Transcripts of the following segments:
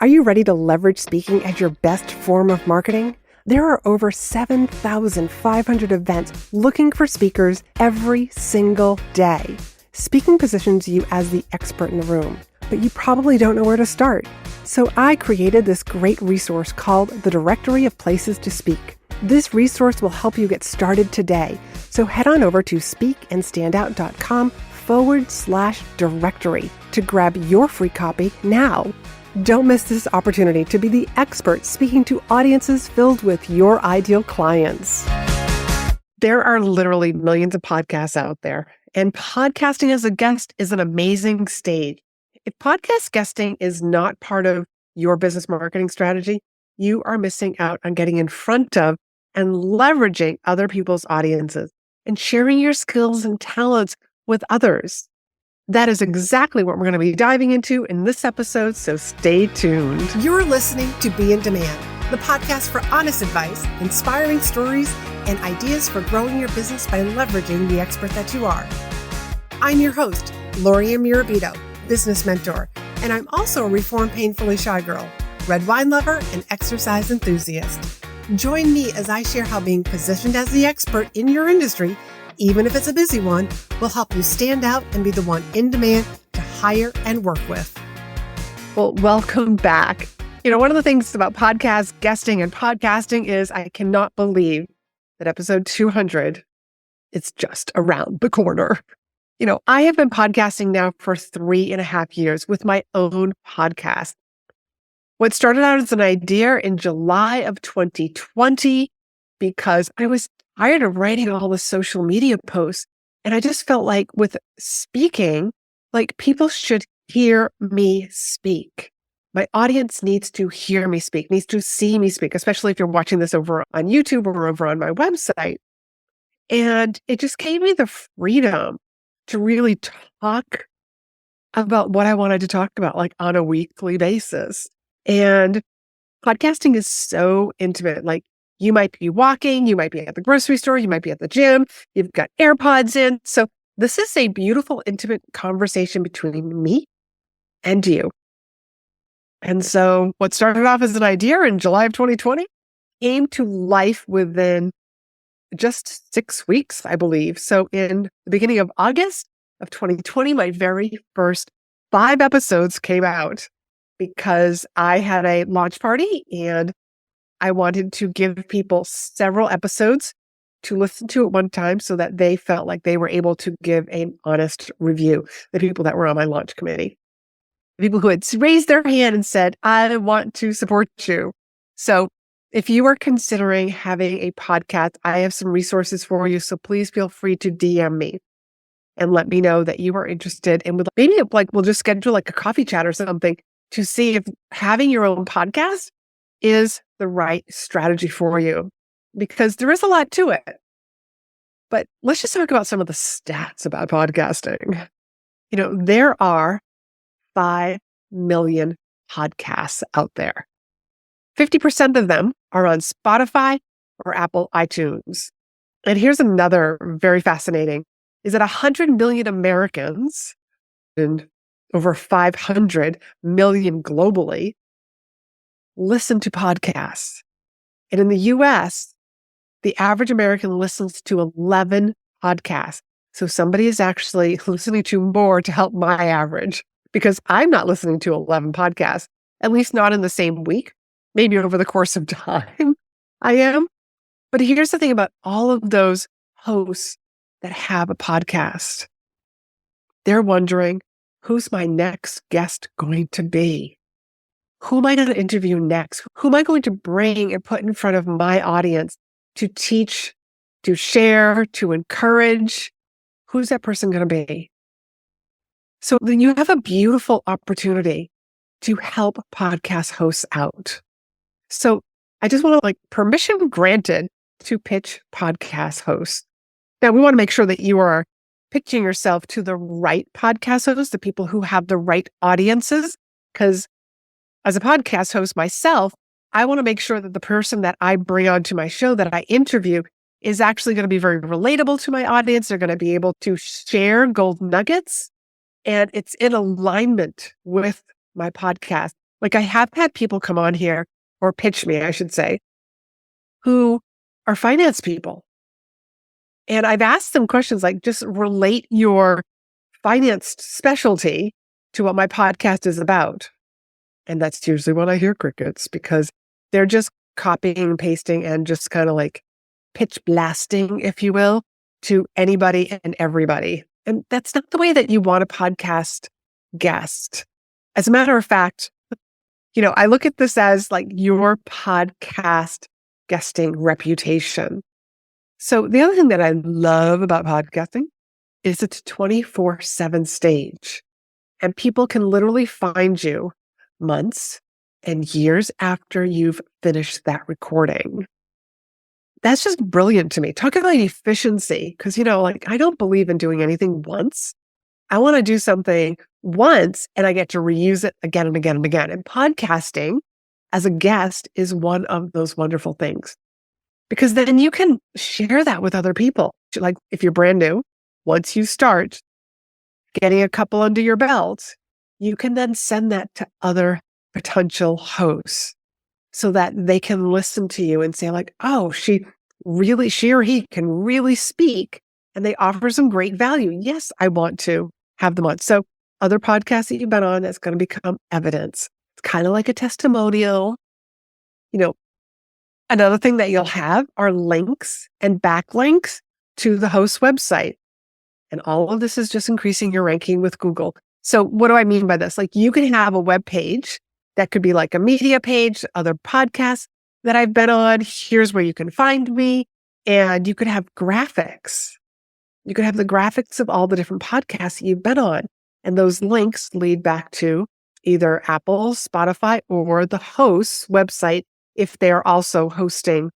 Are you ready to leverage speaking as your best form of marketing? There are over 7,500 events looking for speakers every single day. Speaking positions you as the expert in the room, but you probably don't know where to start. So I created this great resource called the Directory of Places to Speak. This resource will help you get started today. So head on over to speakandstandout.com/directory to grab your free copy now. Don't miss this opportunity to be the expert speaking to audiences filled with your ideal clients. There are literally millions of podcasts out there, and podcasting as a guest is an amazing stage. If podcast guesting is not part of your business marketing strategy, you are missing out on getting in front of and leveraging other people's audiences and sharing your skills and talents with others. That is exactly what we're going to be diving into in this episode, so stay tuned. You're listening to Be in Demand, the podcast for honest advice, inspiring stories, and ideas for growing your business by leveraging the expert that you are. I'm your host, Laurie-Ann, business mentor, and I'm also a reformed painfully shy girl, red wine lover, and exercise enthusiast. Join me as I share how being positioned as the expert in your industry, even if it's a busy one, will help you stand out and be the one in demand to hire and work with. Well, welcome back. One of the things about podcast guesting and podcasting is I cannot believe that episode 200 is just around the corner. I have been podcasting now for 3.5 years with my own podcast. What started out as an idea in July of 2020 because I was tired of writing all the social media posts. And I just felt like with speaking, like people should hear me speak. My audience needs to hear me speak, needs to see me speak, especially if you're watching this over on YouTube or over on my website. And it just gave me the freedom to really talk about what I wanted to talk about, like on a weekly basis. And podcasting is so intimate. Like you might be walking, you might be at the grocery store, you might be at the gym, you've got AirPods in. So this is a beautiful, intimate conversation between me and you. And so what started off as an idea in July of 2020 came to life within just 6 weeks, I believe. So in the beginning of August of 2020, my very first 5 episodes came out because I had a launch party and I wanted to give people several episodes to listen to at one time so that they felt like they were able to give an honest review. The people that were on my launch committee, the people who had raised their hand and said, I want to support you. So if you are considering having a podcast, I have some resources for you. So please feel free to DM me and let me know that you are interested. And maybe we'll just schedule like a coffee chat or something to see if having your own podcast is the right strategy for you, because there is a lot to it. But let's just talk about some of the stats about podcasting. There are 5 million podcasts out there. 50% of them are on Spotify or Apple iTunes. And here's another very fascinating, is that 100 million Americans and over 500 million globally listen to podcasts. And in the US, the average American listens to 11 podcasts. So somebody is actually listening to more to help my average, because I'm not listening to 11 podcasts, at least not in the same week, maybe over the course of time I am. But here's the thing about all of those hosts that have a podcast. They're wondering, who's my next guest going to be? Who am I going to interview next? Who am I going to bring and put in front of my audience to teach, to share, to encourage? Who's that person going to be? So then you have a beautiful opportunity to help podcast hosts out. So I just want to permission granted to pitch podcast hosts. Now we want to make sure that you are pitching yourself to the right podcast hosts, the people who have the right audiences, because as a podcast host myself, I want to make sure that the person that I bring onto my show, that I interview, is actually going to be very relatable to my audience. They're going to be able to share gold nuggets, and it's in alignment with my podcast, Like I have had people come on here or pitch me, I should say, who are finance people. And I've asked them questions like, just relate your finance specialty to what my podcast is about. And that's usually when I hear crickets, because they're just copying and pasting and just kind of like pitch blasting, if you will, to anybody and everybody. And that's not the way that you want a podcast guest. As a matter of fact, I look at this as like your podcast guesting reputation. So the other thing that I love about podcasting is it's a 24/7 stage, and people can literally find you months and years after you've finished that recording. That's just brilliant to me. Talk about efficiency, because, I don't believe in doing anything once. I want to do something once and I get to reuse it again and again and again. And podcasting as a guest is one of those wonderful things, because then you can share that with other people. Like if you're brand new, once you start getting a couple under your belt, you can then send that to other potential hosts so that they can listen to you and say like, oh, she or he can really speak and they offer some great value. Yes, I want to have them on. So other podcasts that you've been on, that's going to become evidence. It's kind of like a testimonial. Another thing that you'll have are links and backlinks to the host's website. And all of this is just increasing your ranking with Google. So what do I mean by this? Like you can have a web page that could be like a media page, other podcasts that I've been on. Here's where you can find me. And you could have graphics. You could have the graphics of all the different podcasts that you've been on. And those links lead back to either Apple, Spotify, or the host's website if they're also hosting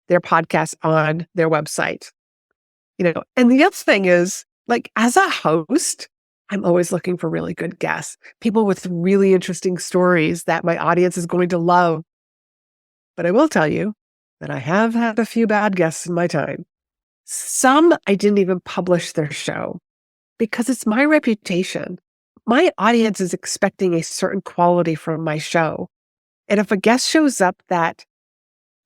their podcast on their website. And the other thing is, like, as a host, I'm always looking for really good guests, people with really interesting stories that my audience is going to love. But I will tell you that I have had a few bad guests in my time. Some I didn't even publish their show because it's my reputation. My audience is expecting a certain quality from my show. And if a guest shows up that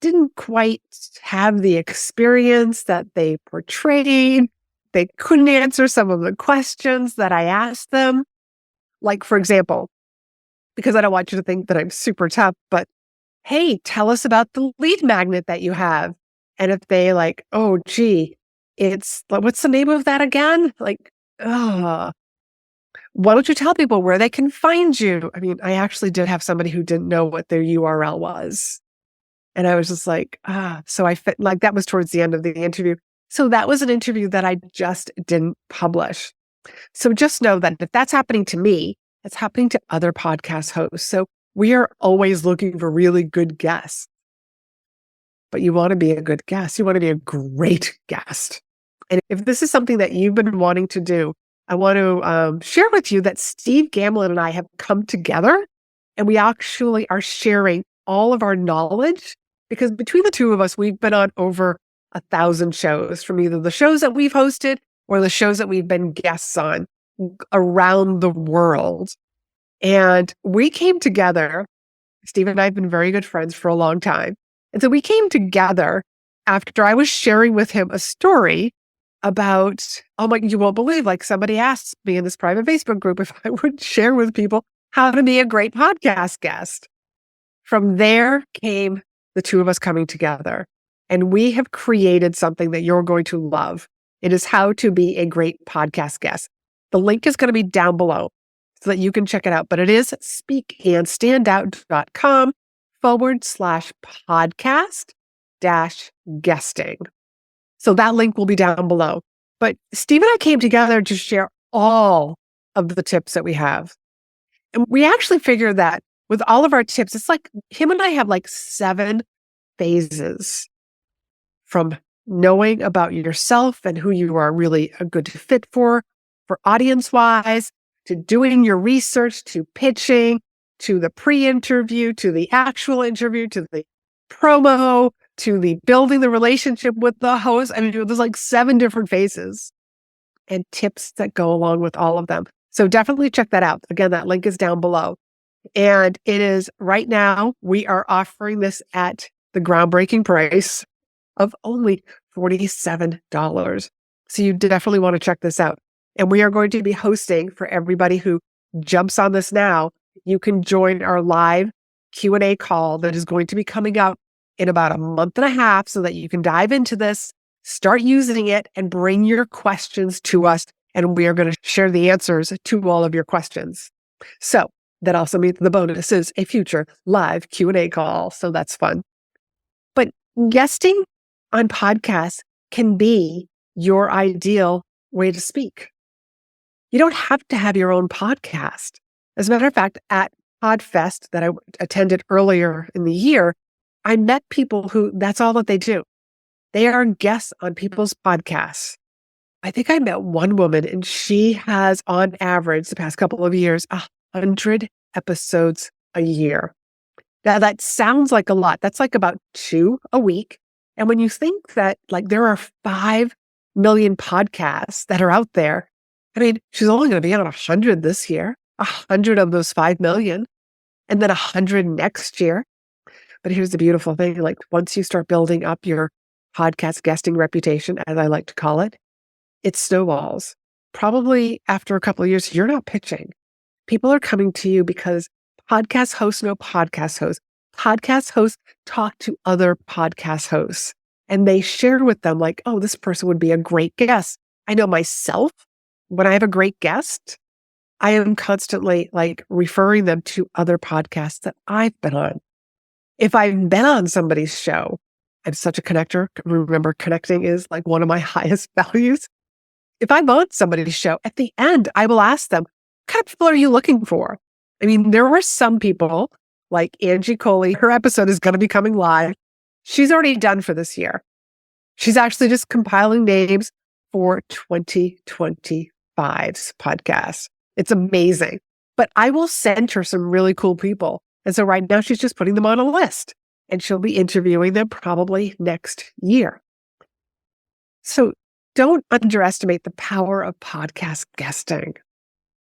didn't quite have the experience that they portrayed, they couldn't answer some of the questions that I asked them. Like, for example, because I don't want you to think that I'm super tough, but hey, tell us about the lead magnet that you have. And if they like, oh, gee, it's like, what's the name of that again? Like, why don't you tell people where they can find you? I mean, I actually did have somebody who didn't know what their URL was. And I was just like, so I fit, like that was towards the end of the interview. So that was an interview that I just didn't publish. So just know that if that's happening to me, it's happening to other podcast hosts. So we are always looking for really good guests. But you want to be a good guest. You want to be a great guest. And if this is something that you've been wanting to do, I want to share with you that Steve Gamlin and I have come together and we actually are sharing all of our knowledge, because between the two of us, we've been on over 1,000 shows, from either the shows that we've hosted or the shows that we've been guests on around the world. And we came together. Steve and I have been very good friends for a long time. And so we came together after I was sharing with him a story about, you won't believe, like somebody asked me in this private Facebook group if I would share with people how to be a great podcast guest. From there came the two of us coming together. And we have created something that you're going to love. It is how to be a great podcast guest. The link is going to be down below so that you can check it out. But it is speakandstandout.com/podcast-guesting. So that link will be down below. But Steve and I came together to share all of the tips that we have. And we actually figured that with all of our tips, it's like him and I have like 7 phases, from knowing about yourself and who you are really a good fit for audience-wise, to doing your research, to pitching, to the pre-interview, to the actual interview, to the promo, to the building the relationship with the host. I mean, there's like 7 different phases and tips that go along with all of them. So definitely check that out. Again, that link is down below. And it is right now, we are offering this at the groundbreaking price of only $47. So you definitely want to check this out. And we are going to be hosting for everybody who jumps on this now. You can join our live Q&A call that is going to be coming out in about a month and a half so that you can dive into this, start using it, and bring your questions to us. And we are going to share the answers to all of your questions. So that also means the bonus is a future live Q&A call. So that's fun. But guesting on podcasts can be your ideal way to speak. You don't have to have your own podcast. As a matter of fact, at PodFest that I attended earlier in the year, I met people who that's all that they do. They are guests on people's podcasts. I think I met one woman and she has on average the past couple of years, 100 episodes a year. Now that sounds like a lot. That's like about 2 a week. And when you think that like there are 5 million podcasts that are out there, I mean, she's only going to be on 100 this year, 100 of those 5 million, and then 100 next year. But here's the beautiful thing. Like once you start building up your podcast guesting reputation, as I like to call it, it snowballs. Probably after a couple of years, you're not pitching. People are coming to you because podcast hosts know podcast hosts. Podcast hosts talk to other podcast hosts and they share with them like, oh, this person would be a great guest. I know myself, when I have a great guest, I am constantly like referring them to other podcasts that I've been on. If I've been on somebody's show, I'm such a connector. Remember, connecting is like one of my highest values. If I'm on somebody's show, at the end, I will ask them, what kind of people are you looking for? I mean, there were some people like Angie Coley. Her episode is going to be coming live. She's already done for this year. She's actually just compiling names for 2025's podcast. It's amazing. But I will send her some really cool people. And so right now she's just putting them on a list and she'll be interviewing them probably next year. So don't underestimate the power of podcast guesting.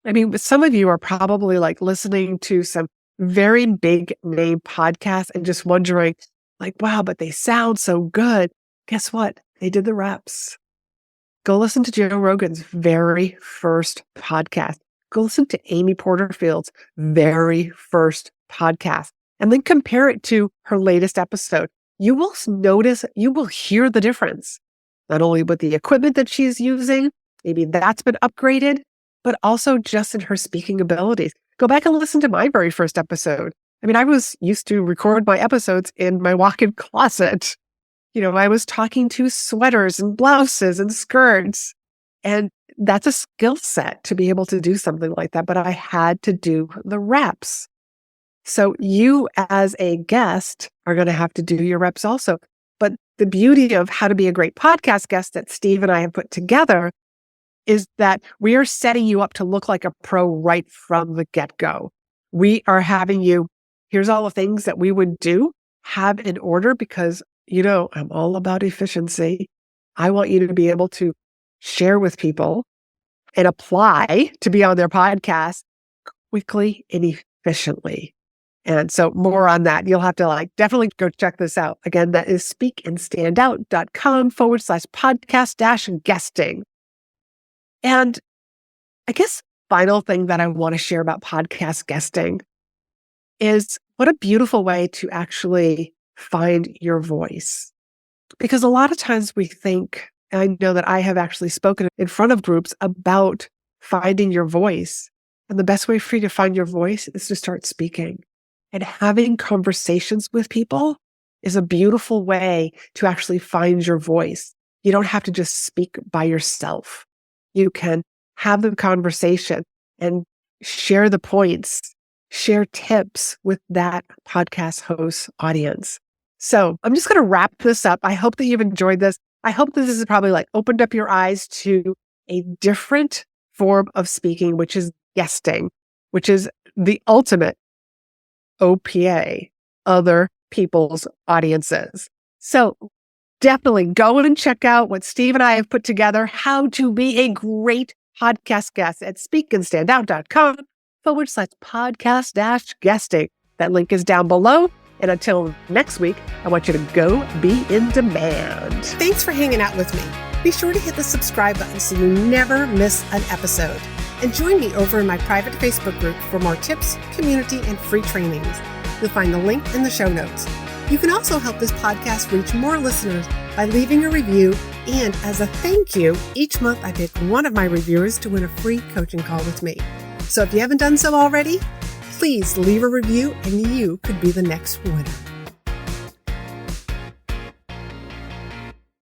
I mean, some of you are probably like listening to some very big name podcasts and just wondering like, wow, but they sound so good. Guess what? They did the reps. Go listen to Joe Rogan's very first podcast. Go listen to Amy Porterfield's very first podcast and then compare it to her latest episode. You will notice, you will hear the difference, not only with the equipment that she's using, maybe that's been upgraded, but also just in her speaking abilities. Go back and listen to my very first episode. I mean, I was used to record my episodes in my walk-in closet. You know, I was talking to sweaters and blouses and skirts. And that's a skill set to be able to do something like that. But I had to do the reps. So you as a guest are going to have to do your reps also. But the beauty of how to be a great podcast guest that Steve and I have put together is that we are setting you up to look like a pro right from the get-go. We are having you, here's all the things that we would do, have in order because, you know, I'm all about efficiency. I want you to be able to share with people and apply to be on their podcast quickly and efficiently. And so more on that. You'll have to like definitely go check this out. Again, that is speakandstandout.com/podcast-guesting. And I guess final thing that I want to share about podcast guesting is what a beautiful way to actually find your voice. Because a lot of times we think, and I know that I have actually spoken in front of groups about finding your voice. And the best way for you to find your voice is to start speaking. And having conversations with people is a beautiful way to actually find your voice. You don't have to just speak by yourself. You can have the conversation and share the points, share tips with that podcast host audience. So I'm just going to wrap this up. I hope that you've enjoyed this. I hope this has probably like opened up your eyes to a different form of speaking, which is guesting, which is the ultimate OPA, other people's audiences. So definitely go in and check out what Steve and I have put together, how to be a great podcast guest at speakandstandout.com /podcast-guesting. That link is down below. And until next week, I want you to go be in demand. Thanks for hanging out with me. Be sure to hit the subscribe button so you never miss an episode. And join me over in my private Facebook group for more tips, community, and free trainings. You'll find the link in the show notes. You can also help this podcast reach more listeners by leaving a review. And as a thank you, each month I pick one of my reviewers to win a free coaching call with me. So if you haven't done so already, please leave a review and you could be the next winner.